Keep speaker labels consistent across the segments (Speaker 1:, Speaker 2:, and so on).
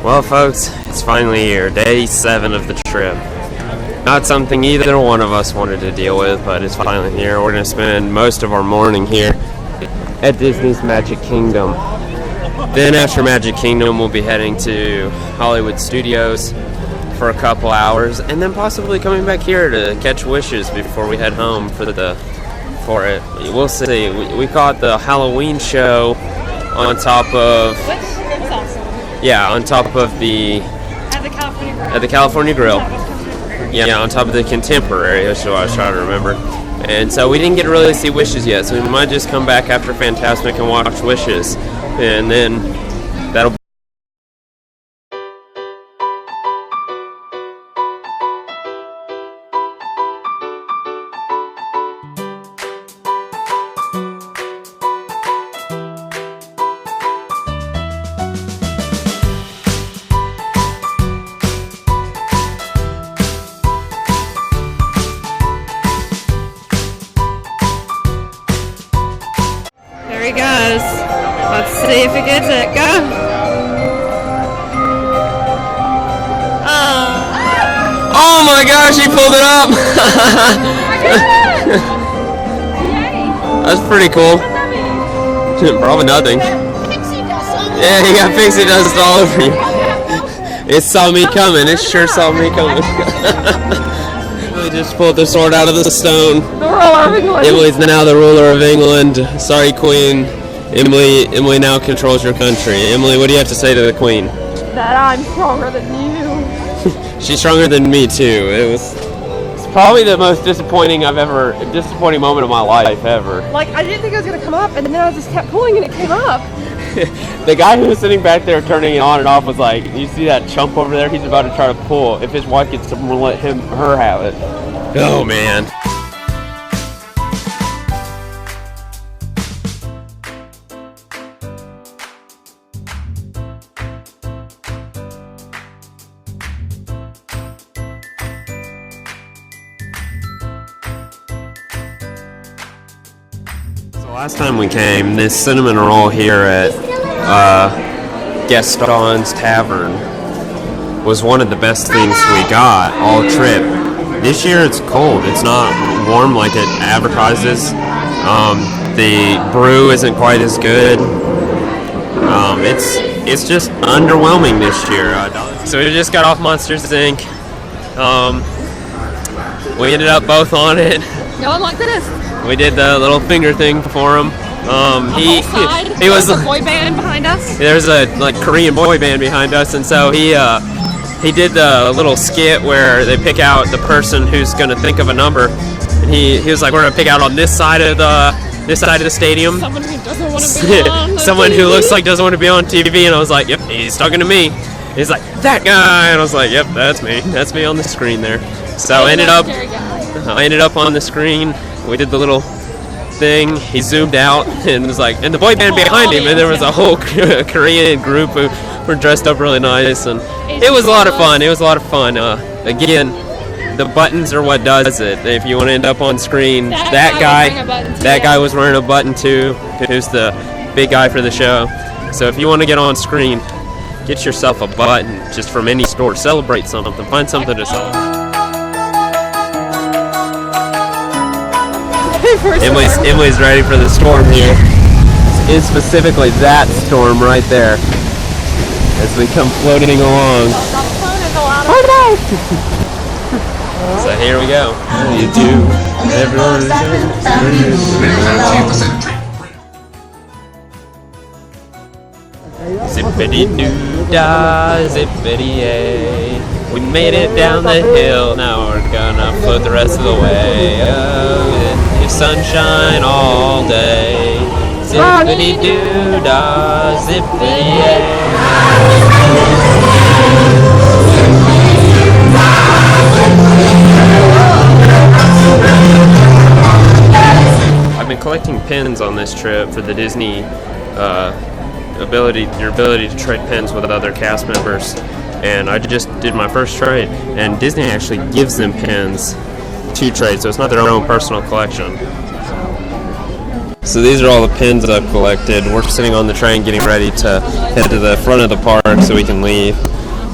Speaker 1: Well, folks, it's finally here, day 7 of the trip. Not something either one of us wanted to deal with, but it's finally here. We're going to spend most of our morning here at Disney's Magic Kingdom. Then after Magic Kingdom, we'll be heading to Hollywood Studios for a couple hours, and then possibly coming back here to catch Wishes before we head home for it. We'll see. We caught the Halloween show on top of... Yeah, on top of the... At the California Grill. Yeah, on top of the Contemporary, that's what I was trying to remember. And so we didn't get to really see Wishes yet, so we might just come back after Fantasmic and watch Wishes. And then that'll...
Speaker 2: There he goes. Let's see if he gets it. Go!
Speaker 1: Oh my gosh, he pulled it up! That's pretty cool. Probably nothing. Yeah, he got pixie dust all over you. It saw me coming. It sure saw me coming. Emily just pulled the sword out of the stone.
Speaker 2: The ruler of England.
Speaker 1: Emily's now the ruler of England. Sorry, Queen. Emily now controls your country. Emily, what do you have to say to the Queen?
Speaker 2: That I'm stronger than you.
Speaker 1: She's stronger than me too. It's probably the most disappointing moment of my life ever.
Speaker 2: Like, I didn't think it was going to come up, and then I just kept pulling and it came up.
Speaker 1: The guy who was sitting back there turning it on and off was like, you see that chump over there? He's about to try to pull. If his wife gets someone, we'll let her have it. Oh man. Last time we came, this cinnamon roll here at Gaston's Tavern was one of the best things we got all trip. This year it's cold. It's not warm like it advertises. The brew isn't quite as good. It's just underwhelming this year. So we just got off Monsters Inc. We ended up both on it.
Speaker 2: Going like this.
Speaker 1: We did the little finger thing for him. He was
Speaker 2: a boy band behind us.
Speaker 1: There's a Korean boy band behind us, and so he did the little skit where they pick out the person who's gonna think of a number, and he was like, we're gonna pick out on this side of the stadium.
Speaker 2: Someone who doesn't want to be on
Speaker 1: Someone
Speaker 2: TV.
Speaker 1: who looks like doesn't want to be on TV, and I was like, yep, he's talking to me. He's like, that guy, and I was like, yep, that's me. That's me on the screen there. So I ended up on the screen. We did the little thing. He zoomed out and was like, and the boy band behind him, and there was a whole Korean group who were dressed up really nice, and it was a lot of fun. Again, the buttons are what does it. If you want to end up on screen, that guy was wearing a button too, who's the big guy for the show. So if you want to get on screen, get yourself a button just from any store. Celebrate something. Find something to celebrate. Emily's ready for the storm here. It's specifically that storm right there as we come floating along. So here we go. You do. Everyone zippity-doo-dah, zippity-yay. We made it down the hill, now we're gonna float the rest of the way. Oh, it's sunshine all day. Zippity-doo-dah, zippity-yay. I've been collecting pins on this trip for the Disney your ability to trade pins with other cast members, and I just did my first trade, and Disney actually gives them pins to trade, so it's not their own personal collection. So these are all the pins that I've collected. We're sitting on the train getting ready to head to the front of the park so we can leave.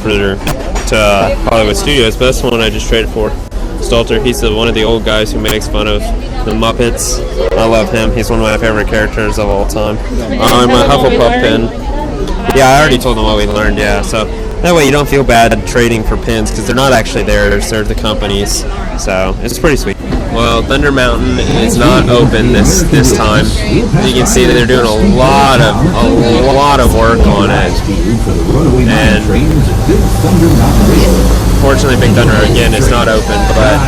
Speaker 1: to Hollywood Studios, but that's the one I just traded for. Stalter, he's one of the old guys who makes fun of the Muppets. I love him. He's one of my favorite characters of all time. I'm a Hufflepuff pin. Yeah, I already told them what we learned, yeah. So that way you don't feel bad trading for pins because they're not actually theirs, they're the company's. So it's pretty sweet. Well, Thunder Mountain is not open this time. You can see that they're doing a lot of work on it. And fortunately, Big Thunder again is not open, but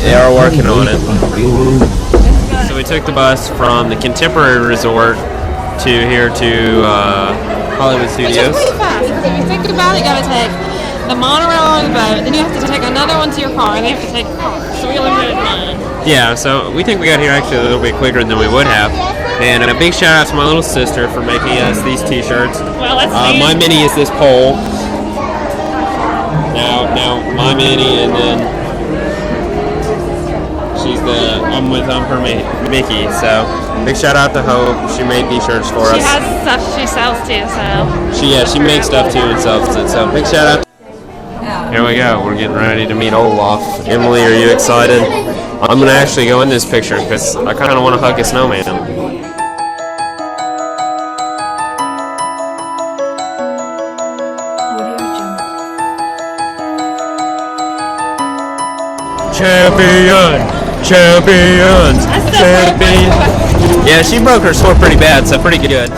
Speaker 1: they are working on it. So we took the bus from the Contemporary Resort to here to Hollywood Studios.
Speaker 2: Which is pretty fast, because if you think about it, you gotta take the monorail or the boat, then you have to take another one to your car, and then you have to take a car. So we only did 9.
Speaker 1: Yeah, so we think we got here actually a little bit quicker than we would have. And a big shout out to my little sister for making us these t-shirts.
Speaker 2: Well, let's
Speaker 1: my mini is this pole. Now my mini, and then I'm with her Mickey. So big shout out to Hope. She made these shirts for us.
Speaker 2: She has stuff she sells too, so.
Speaker 1: She makes stuff too and sells it. So big shout out. Here we go. We're getting ready to meet Olaf. Emily, are you excited? I'm gonna actually go in this picture because I kind of want to hug a snowman. Champions! Yeah, she broke her sword pretty bad, so pretty good.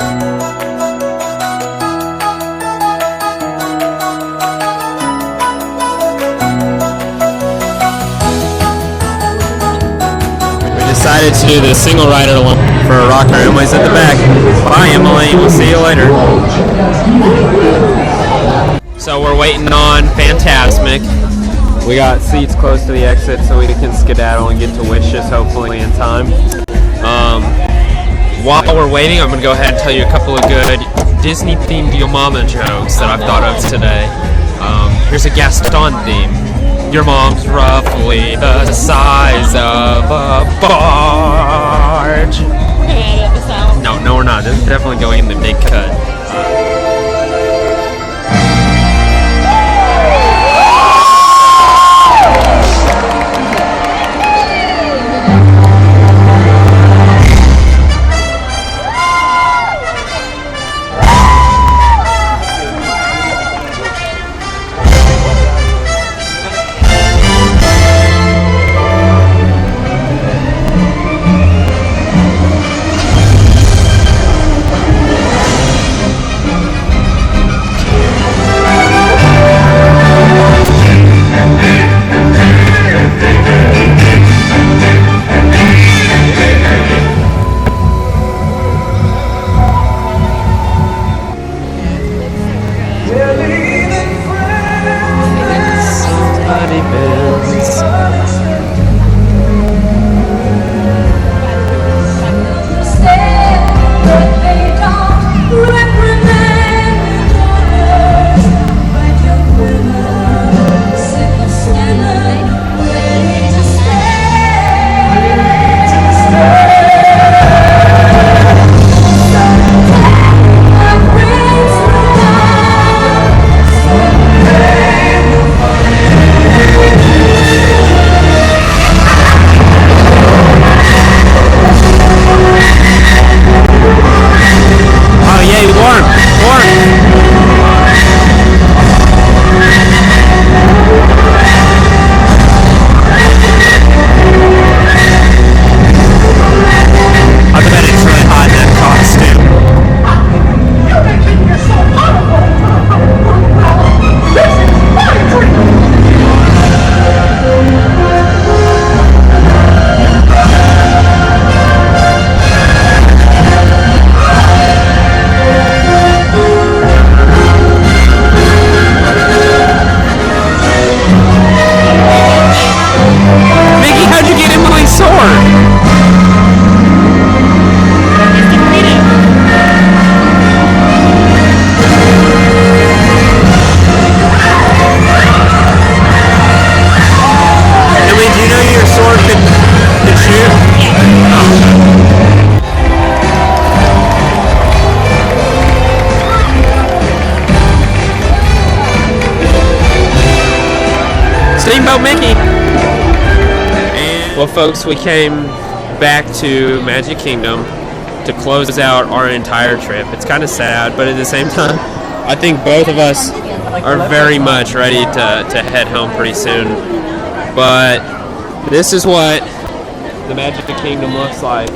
Speaker 1: Decided to do the single rider for a rocker. Emily's at the back. Bye, Emily. We'll see you later. So we're waiting on Fantasmic. We got seats close to the exit so we can skedaddle and get to Wishes hopefully in time. While we're waiting, I'm going to go ahead and tell you a couple of good Disney-themed Yo Mama jokes that I've thought of today. Here's a Gaston theme. Your mom's roughly the size of a barge.
Speaker 2: We're gonna edit this out.
Speaker 1: No, we're not. This is definitely going in the big cut. Steamboat Mickey. And, well, folks, we came back to Magic Kingdom to close out our entire trip. It's kind of sad, but at the same time, I think both of us are very much ready to head home pretty soon. But this is what the Magic Kingdom looks like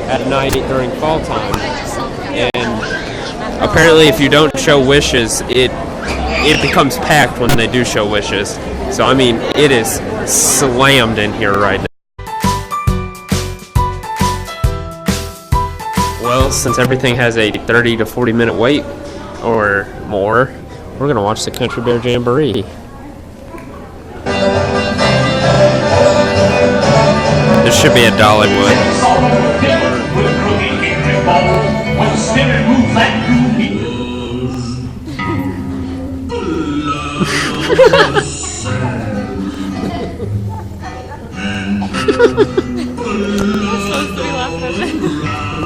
Speaker 1: at night during fall time. And apparently if you don't show wishes, it becomes packed when they do show wishes. So I mean, it is slammed in here right now. Well, since everything has a 30 to 40 minute wait or more, we're gonna watch the Country Bear Jamboree. This should be at Dollywood.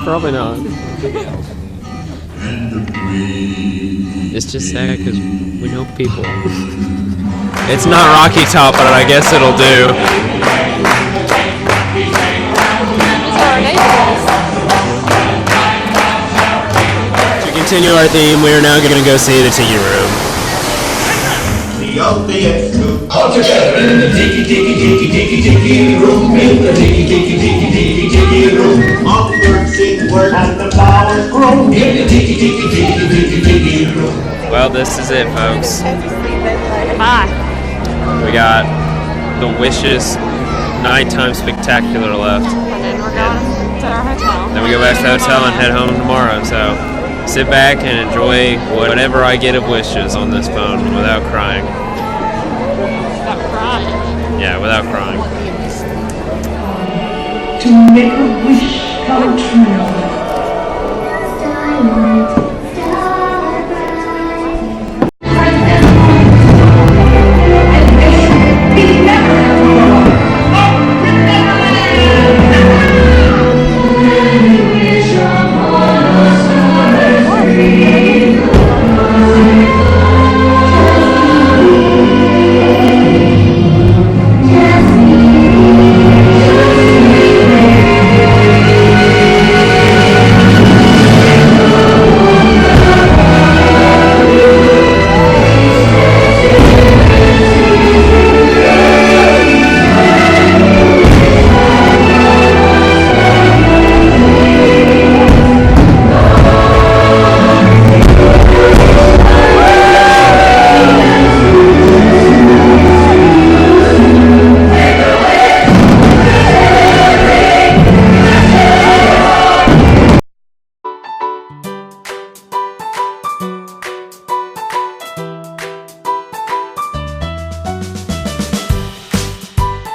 Speaker 1: Probably not. It's just sad because we know people. It's not Rocky Top, but I guess it'll do. To continue our theme, we are now going to go see the Tiki Room.
Speaker 3: All together in the tiki room, in the tiki room. All the birds sing work and the flowers grow in the tiki room.
Speaker 1: Well, this is it, folks.
Speaker 2: Bye.
Speaker 1: We got the Wishes Nighttime Spectacular left.
Speaker 2: And then we're going to our hotel.
Speaker 1: Then we go back to the hotel and head home tomorrow. So sit back and enjoy whatever I get of wishes on this phone without crying.
Speaker 2: Without crying.
Speaker 1: Yeah, without crying.
Speaker 3: To make a wish come true.